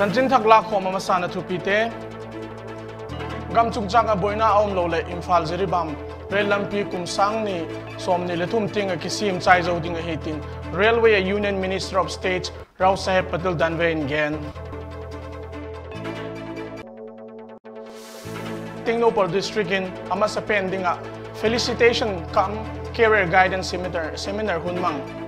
Sanchin thakla khoma masana thupite gam chungchanga boina aum lo le imphal ziribam relampi kumsang ni somni lethum tinga kisim chai zo dinga hitin railway union minister of state Rao Saheb Patil Danve again Tingnopal district in amasa pendinga felicitation come career guidance seminar hunmang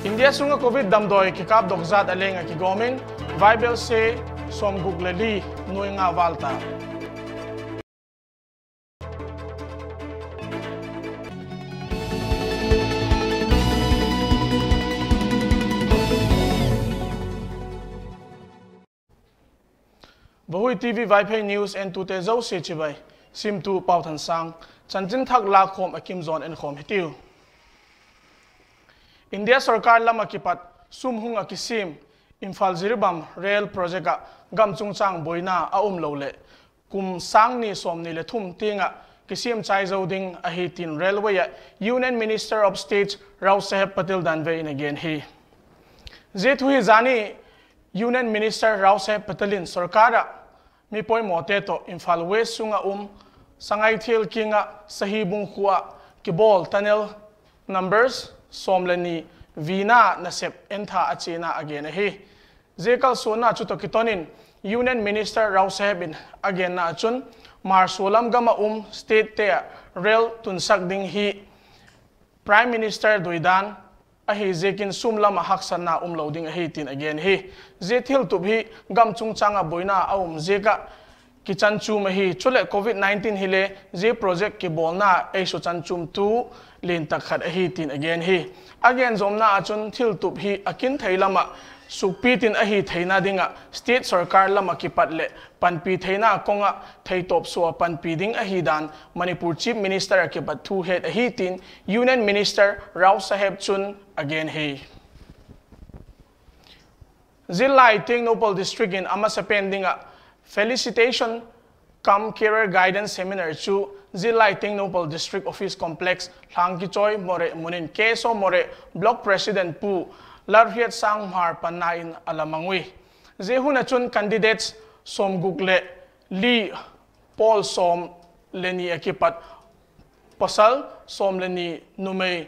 India sunga COVID damdoi kikap dokzat alenga ki gomin VAIPHEI se som guglali nuinga valta VaHui TV VAIPHEI news and tute zo se chibai sim tu PAUTHANGSANG chanchin thak la khom akim zon en khom hitiu India Sarkar lama kipat sumhung akisim imphal ziribam rail project gam chungchang boina aum lole kum sang ni somni le thum tinga kisim chai zoding a hitin railway union minister of state Rao Saheb Patil Danve in again he zethui zani union minister Rao Saheb Patilin sarkara mi poi moteto imphal west sunga sangai thil kinga sahibung khuwa kibol tunnel numbers somlani vina nasep entha achina again he zekal sona chuto kitonin union minister Rao Saheb again na chun marsolam gama state te rail tunsak ding hi prime minister doidan ahi zekin sumlama haksana loading ahi tin again he zethil tubhi gam chungchanga boina zeka kichan chum hi chule COVID-19 hile ze project ki bolna aiso chanchum tu lin takhat ahi tin again he again zomna achun thil tup hi akin thailama supitin ahi theina dinga state sarkar lama ki patle panpi theina konga theitop so panpi ding ahi dan Manipur chief minister ki bathu head ahi tin union minister Rao Saheb chun again he Zilai Tingnopal district in amasa pendinga felicitation come career guidance seminar chu Zilai Tingnopal district office complex Thangki Choi More Munin Keso More block president pu Larhiat Sangmar Panain Alamangwi Zehuna chun candidates som Google Li Paul som leni akipat pasal som leni numei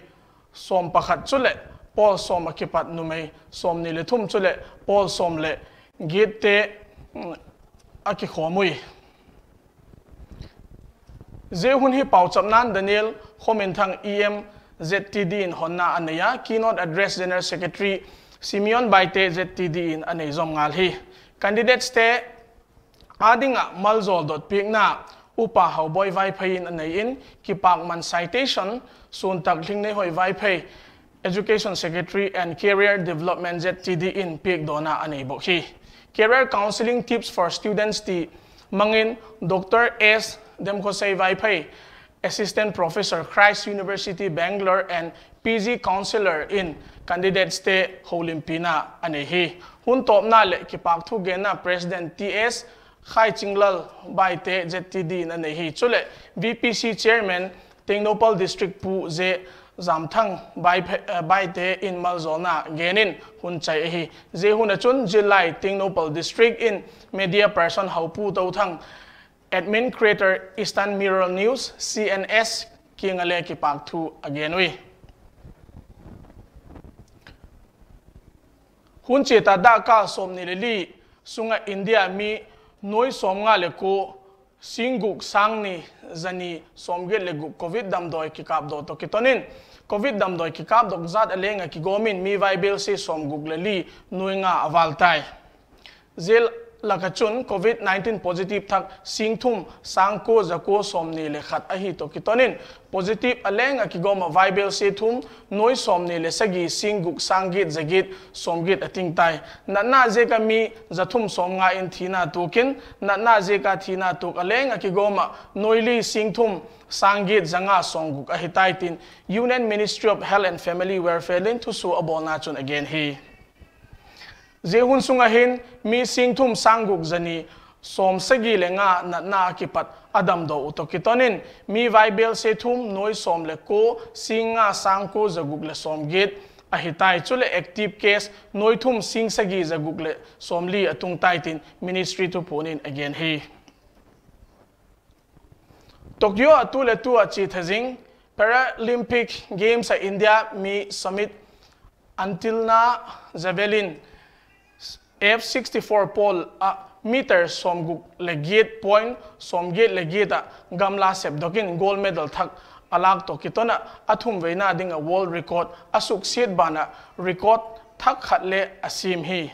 som pakhat chule Paul som akipat numei som ni le thum chule Paul som le gite aki khomui Zehun hi pauchapnan Daniel Khomenthang EM ZTD in Honna Anaya keynote address General Secretary Simeon Baite ZTD in Anay Zomngal hi candidates te adinga malzol.pik na upa hawboy VAIPHEI in Anay in kipakman citation sun takling ne hoy VAIPHEI Education Secretary and Career Development ZTD in pik dona Anay bokhi career counseling tips for students ti mangin Dr. S Demkhosei VAIPHEI Assistant Professor Christ University Bangalore and PG Counselor in candidates te Holimpina anehi hun top na le kipak thu gena President TS Khai Chinglal Baite ZTD anehi chule VPC Chairman Tingnopal District pu ze Zamthang Baite in Malzona genin hun chai hi ze hun chun Jilai Tingnopal District in media person haupu tauthang admin creator Eastern Mirror News CNS kingale kipak thu again we hun cheta da ka somni li sunga India mi noi somnga le ko singuk sangni zani somge le gu COVID dam doi kikap do to kitonin COVID dam doi kikap dok zat alenga ki gomin mi VAIPHEI se som guglali nuinga avaltai zel lakachun COVID-19 positive thak singthum sangko jako somni le khat ahi to kitonin positive alenga ki goma VAIPHEI se thum noi somni le sagi singuk sangit zagit somgit ating tai na zeka mi zathum somnga in thina tokin na zeka thina tok alenga ki goma noili singthum sangit zanga songguk ahitai tin Union Ministry of Health and Family Welfare lin to su abona chun again he Zehun sungahin mi singthum sangguk zani som sagi lenga na kipat adam do utokitonin mi vaibel se thum noi som le ko singa sangko zaguk le som git ahitai chule active case noi thum sing sagi zaguk le somli atung taitin ministry to ponin again he Tokyo atule tu achi thazing Paralympic Games at India mi summit until na javelin F64 pole meter som legit point som gate legita gamla sepdokin gold medal thak alag to kitona athum veina ding a world record asuk sit bana record thak khatle asim hi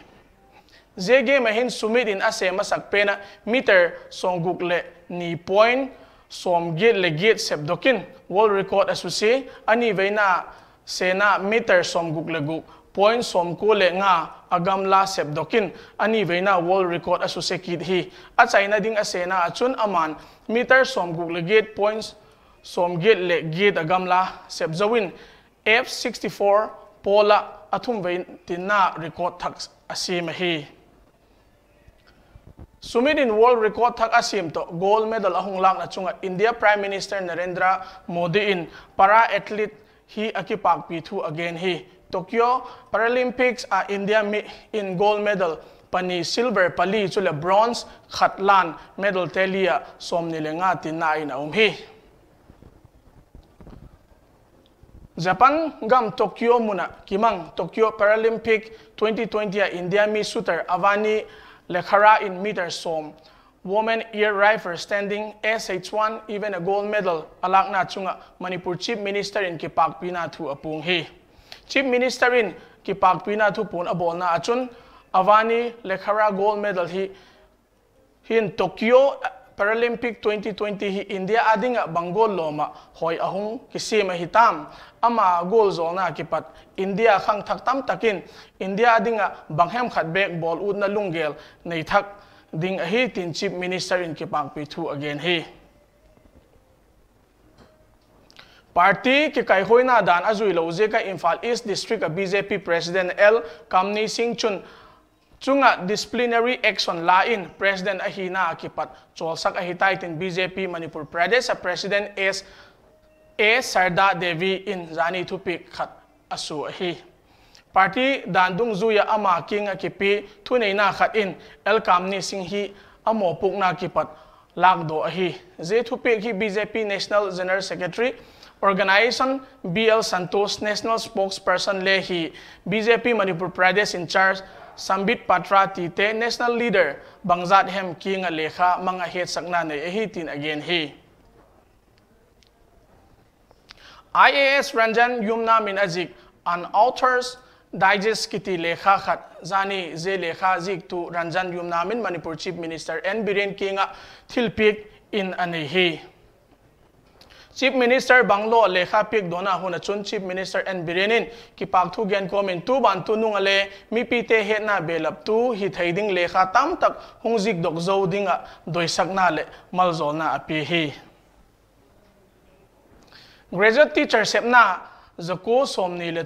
jege mahin sumit in asema sakpena meter som le ni point som gate legit sepdokin world record asusi ani veina sena meter som legu point som ko le nga agamla sepdokin ani veina world record asusekid hi a China ding asena achun aman meter som legit points som gate le gate agamla sepzawin F64 pola athum vein tinna record thak asim hi Sumidin world record thak asim to gold medal ahung lang na chunga India Prime Minister Narendra Modi in para athlete hi akipak pithu again hi Tokyo Paralympics India in gold medal pani silver pali chule bronze khatlan medal telia somni lenga tinai na hi Japan gam Tokyo muna kimang Tokyo Paralympic 2020 India mi shooter Avani Lekhara in meter som women air rifle standing SH1 even a gold medal alak na chunga Manipur Chief Minister in Kipak Pina thu apung hi Chief Minister in Kipak Pina thu pun abol na achun Avani Lekhara gold medal hi in Tokyo Paralympic 2020 hi India adinga bangol loma hoi ahung kisima hitam ama goal zona kipat India khang thak tam takin India adinga banghem khat back ball ud na lungel nei thak ding a hi tin Chief Minister in Kipak Pithu again hi Party ki kai hoina dan azui lo je ka Imphal East District BJP President L Kamni Singh Chun chunga disciplinary action la in President ahina kipat cholsak ahitai tin BJP Manipur Pradesh President S A Sarda Devi in Zani Thupik khat asu ahi Party dandung zuya ama king akipi thunei na khat in El Kamni Singh hi amo puk na kipat lagdo ahi je thupik hi BJP National General Secretary Organization BL Santos National Spokesperson Lehi BJP Manipur Pradesh in charge Sambit Patra Tite National Leader Bangzat Hem King Lekha mga het sakna ne ehitin again hi IAS Ranjan Yumna min azik an authors digest kiti lekha khat zani je lekha zik tu Ranjan Yumna min Manipur Chief Minister N Biren Kinga thilpik in anehi Chief Minister Banglo lekha pik dona huna chun Chief Minister N Birenin Kipak thu gen comment tu ban tu nungale mi pite het na belap tu hi thaiding lekha tam tak hungzik dok zo dinga doisakna le malzona api hi Graduate teacher sepna zako somni le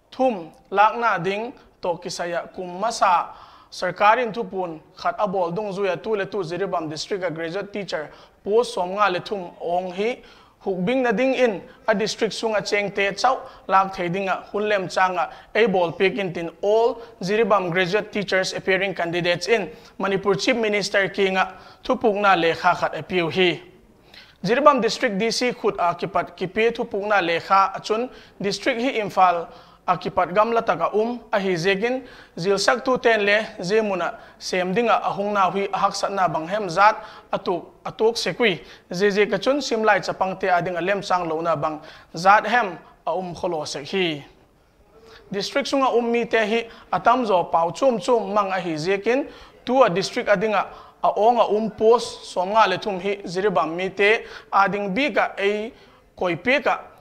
thum lakna ding to kisaya kummasa sarkarin thupun khat abol dung zuya tu le tu Ziribam district graduate teacher post somnga le thum ong hi hukbing na ding in a district sunga chengte chau lak theidinga hunlem changa a ball pick in tin all Ziribam graduate teachers appearing candidates in Manipur Chief Minister Kinga thupukna lekha khat appeal hi Ziribam district DC khut akipat kipi thupukna lekha achun district hi Imphal akipat gamla taka ahi zegin zilsak tu ten le zemuna semdinga ahungna hui ahaksatna banghem zat atuk sekui je kachun simlai chapangte adinga lem chang lona bang zat hem kholo sekhi district sunga mi te hi atamzo pau chum mang ahi zekin tu a district adinga aonga post somnga le thum hi Ziribam mi te ading bika ei koipeka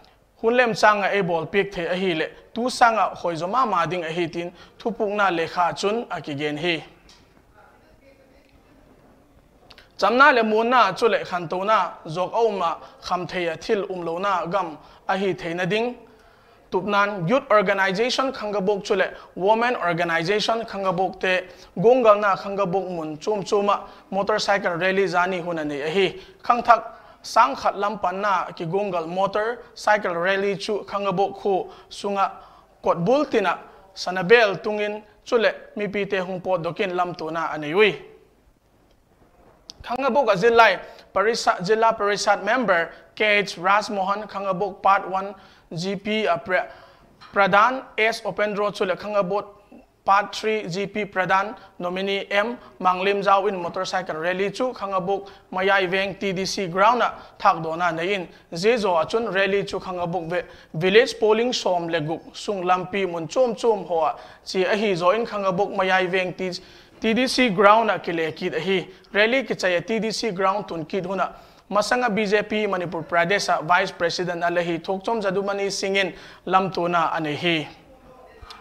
hunlem changa a ball pick the ahi le tu sanga hoizoma mading ahi tin thupukna lekha chun akigen hi chamna le mona chule khantona zok auma khamtheya thil umlona gam ahi theina ding tupnan youth organization khangabok chule women organization khangabok te gongal na khangabok mun chum chuma motorcycle rally zani hunani ahi khangthak sang khat lampan na ki gongal motorcycle rally chu khangabok khu sunga kotbul tina sanabel tungin chule mi pite hungpo dokin lamtuna aneiwi khangabok azilai Jilla Parisad member KH THANGMOHAN Khangabok Part 1 GP Pradhan S Opendro Chule Khangabok Part 3 GP Pradhan nominee M Manglim Zau in motorcycle rally chu Khangabok Mayai Veng TDC ground na thakdona nain Zezo achun rally chu Khangabok village polling som leguk sung lampi mun chom hoa chi ahi zo in Khangabok Mayai Veng TDC ground na kile kid ahi rally ki chaya TDC ground tun kid huna masanga BJP Manipur Pradesh Vice President alahi thokchom jadumani singin lamtuna anehi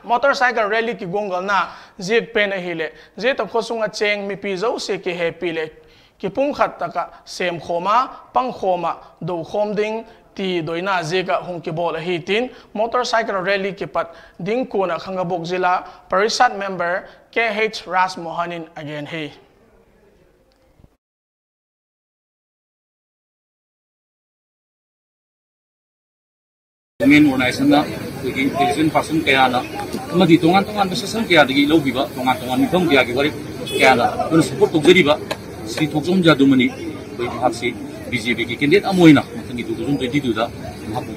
motorcycle rally ki gongal na jek pen ahile je to khosunga cheng mi pi zo se ki happy le ki pum khat taka sem khoma pang khoma do khom ding ti doina zeka hongki bol ahi tin motorcycle rally ki pat ding ko na Khangabok Jilla Parisad member KH THANGMOHAN again he main organization na election person kaya na madi tongan position kaya digi low biba tongan mithong kaya gi bari kaya na kun support tojeri ba si thokjom jadumani bai hapsi BJP ki candidate amoina matangi 2022 da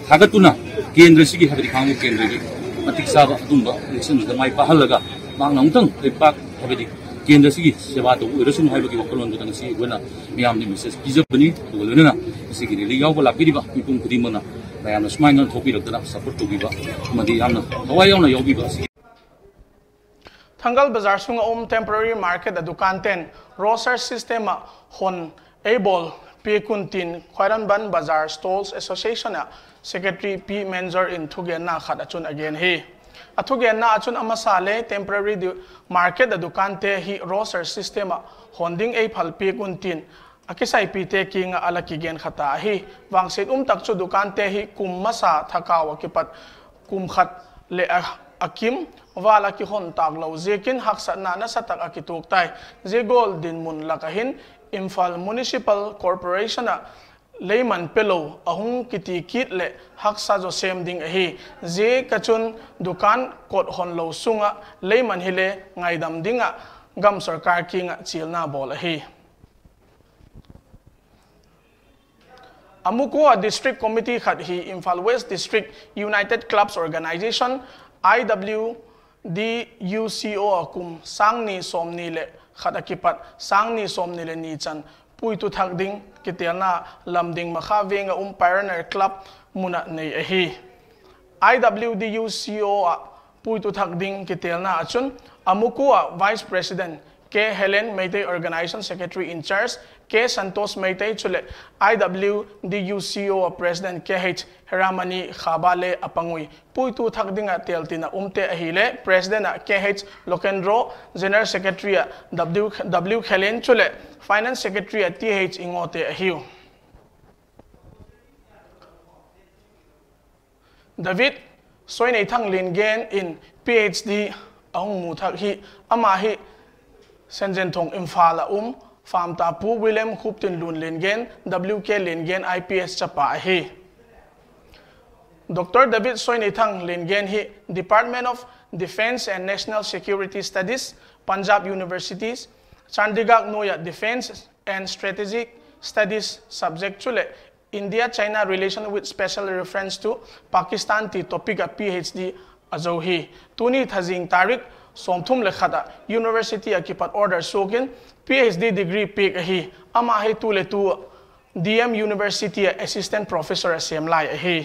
thagatuna kendra sigi habri khangu kendra gi matik saba dumba election da mai pahalaga mangnang tang lepak habri kendra sigi seba to irasun haiba ki wakolon da si wena miam ni message bijabani to lena sigi ri yaw bala piriba mipum kudimana mayamna smaina thopi rakdana support to biba madi yamna hawai yauna yobi ba Thangal Bazar sunga temporary market dukan ten roster system hon able P Kuntin Khairan Ban Bazar Stalls Association Secretary P Menzer in Thugen na khat achun again he athugen na achun amasale temporary market dukan te hi roster system honding a phal P Kuntin akisai pite king alaki gen khata hi wangset tak chu dukan te hi kum masa thakaw kipat kum khat le akim wala ki hon taglo zekin haksa na na satak akituk tai je gol din mun lakahin Imphal Municipal Corporation layman pelo ahung kiti kit le haksa jo sem ding ahi je kachun dukan kot hon lo sunga layman hile ngaidam dinga gam sarkar kinga chilna bol ahi Amukua District Committee khat hi Imphal West District United Clubs Organization IWDUCO akum sangni somni le khatakipat sangni somni le ni chan puitu thakding kitelna lamding makha venga pioneer club muna nei ahi IWDUCO puitu thakding kitelna achun Amukua Vice President K Helen Meitei Organization Secretary in charge K Santos Meitei chule IWDUCO President KH Heramani Khabale apangui puitu thakdinga teltina umte ahile President KH Lokendro General Secretary W Helen chule Finance Secretary TH Ingote ahiu David Soinei Thang Lingen in PhD ahung muthak hi ama hi Senjen Thong Imphal Farm Tapu William Khuptin Lun Lingen WK Lingen IPS Chapa hi Dr. David Soinei Thang Lingen hi Department of Defense and National Security Studies Punjab Universities Chandigarh Noya Defense and Strategic Studies subject chule India China relation with special reference to Pakistan ti topic PhD azohi tuni thazing tarik somthum lekhada university akipat order sokin PhD degree pick ahi ama hi tu le tu DM University assistant professor semlai ahi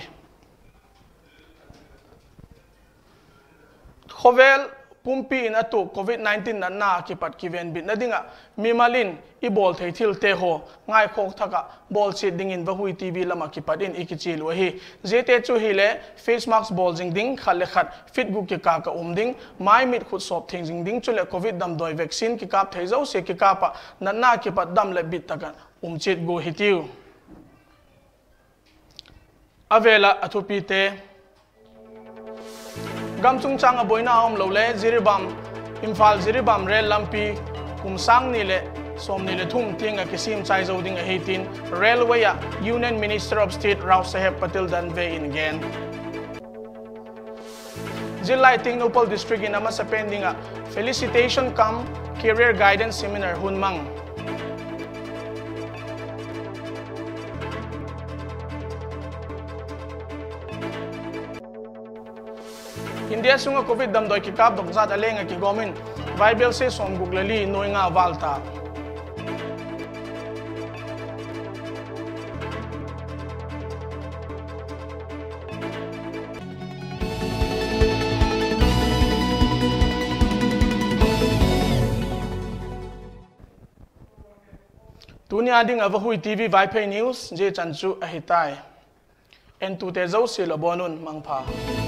khovel pumpi in atu COVID-19 na kipat kiven bit na dinga mimalin ibol theithil te ho ngai khok thaka bol chit dingin VaHui TV lama kipat in ikichil wahi jete chu hile face mask bol jing ding khale khat fit gu ki ka ka ding mai mit khut sop thing jing ding chule covid dam doi vaccine ki kap theizau se ki kapa na kipat dam le bit taka chit go hitiu avela athupi te gamchung chang aboina om lo le jiribam imphal jiribam rel lampi kumsang ni le som ni le thum tinga kisim chai zo ding a heitin railway Union Minister of State Rao Saheb Patil dan ve in again Jilai Tingnopal District in ama sa pending felicitation cum career guidance seminar hunmang India sunga COVID dam doi kikap dok zat alenga ki gomin Bible se som guglali noinga valta Tunia ding VaHui TV VaIPHEI News je chanchu ahitai en tu te zo se lo bonun mangpha